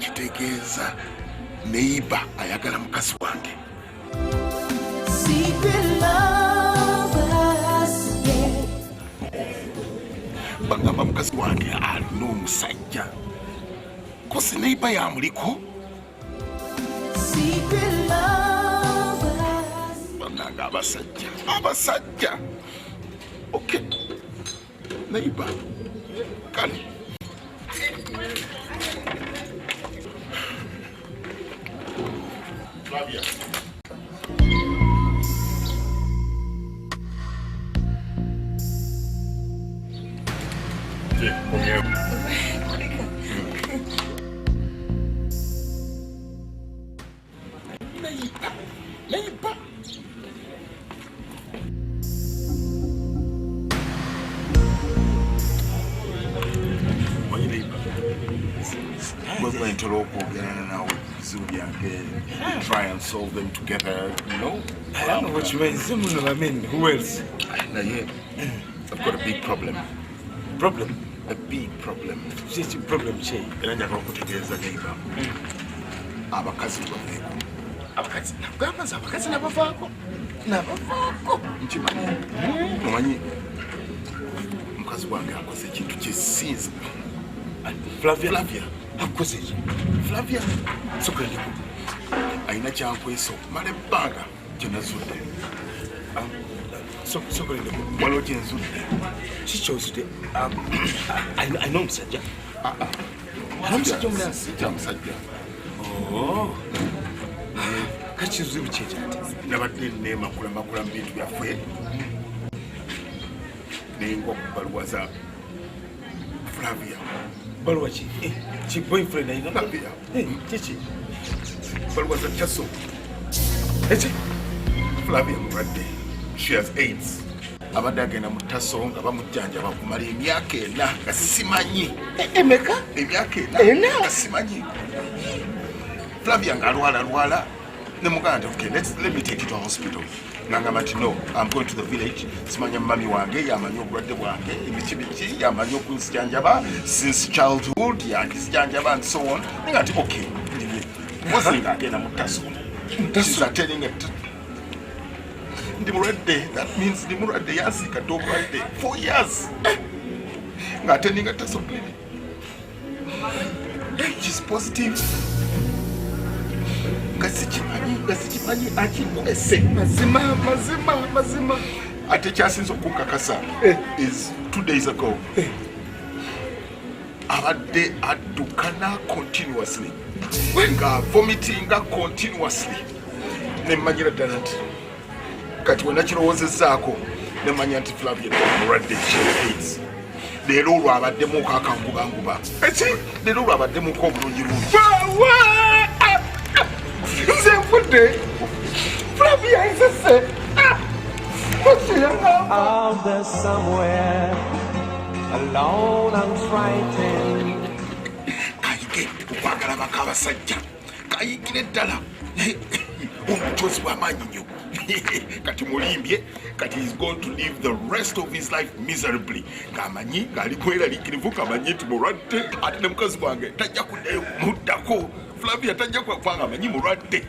kitegeeza neighbor ayagala mukazi wange. Bagamba mukazi wange alina omusajja. Kosi neighbor yamuliko? Bananga abasajja. Okay. Neighbor. Kale. Flavia. Come here. Neighbor. We're going to local now with try and solve them together, you know? I don't know what you mean. I mean, who else? Now, yeah, I've got a big problem. Problem? A big problem. What's your problem, Che? And I'm going to take it as a neighbor. Abakazi baveko. Abakazi? Nabwamaza abakazi nabavaako. Nabavaako. Nkimanyi. Omanyi. Mukazi wange akoze ekintu ky'essinza. Flavia. Akoze ki? Flavia. Sokoleko. Ayina kyankwesa okumala ebbanga gye nazudde. Sokoleko. Waliwo gye nzudde. Kikyozudde. I know omusajja. Omusajja omulala. Sijja musajja. Kati kizibu ki ekyo ate? Nabadde neemakula mu bintu byaffe. Nengwa ku bbaluwa za Flavia. Baluwa ki? Ki boyfriend ayina? Flavia. Kiki? Baluwa za Kyaso. Eki? Flavia mulwadde. She has AIDS. Abadde agenda mu Taso nga bamujjanjaba kumala emyaka 4 nga simanyi. Emeka? Emyaka 4 nga simanyi. Flavia nga alwala. Okay, let me take you to a hospital. Nangamati, no, I'm going to the village. Simanya mami wange, yamanyo brother wange, imichibichi, yamanyo kunsijanjaba since childhood, yakisijanjaba and so on. Ningati, okay. Wasn't again a mutaso. She's attending it. Ndimurade, that means Ndimurade Yasika dog right there. 4 years. Attending a taso clinic. She's positive. Gasichimanyi achikwese mazima ate kyasinza okukakasa is 2 days ago abadde addukana continuously nga vomitinga continuously nemanyira ddala nti kati wena kirowoozezaako nemanya nti Flavia mulwadde AIDS leero olwo abaddemu akakangubanguba leero olwo abaddemuko obulungi bungi Flavia is a set. Out there somewhere, alone and frightened. Kayige okwagala bakabasajja. Kayigire ddala. Omuchozi w'amaanyi nnyo. Kati mulimbye, kati he's going to live the rest of his life miserably. Kamanyi ngali kweraliikirivu kamanyi nti mulwadde ate ne mukazi wange tajja kuddayo kumuddako. Flavia tajja kwanga amanyi mulwadde.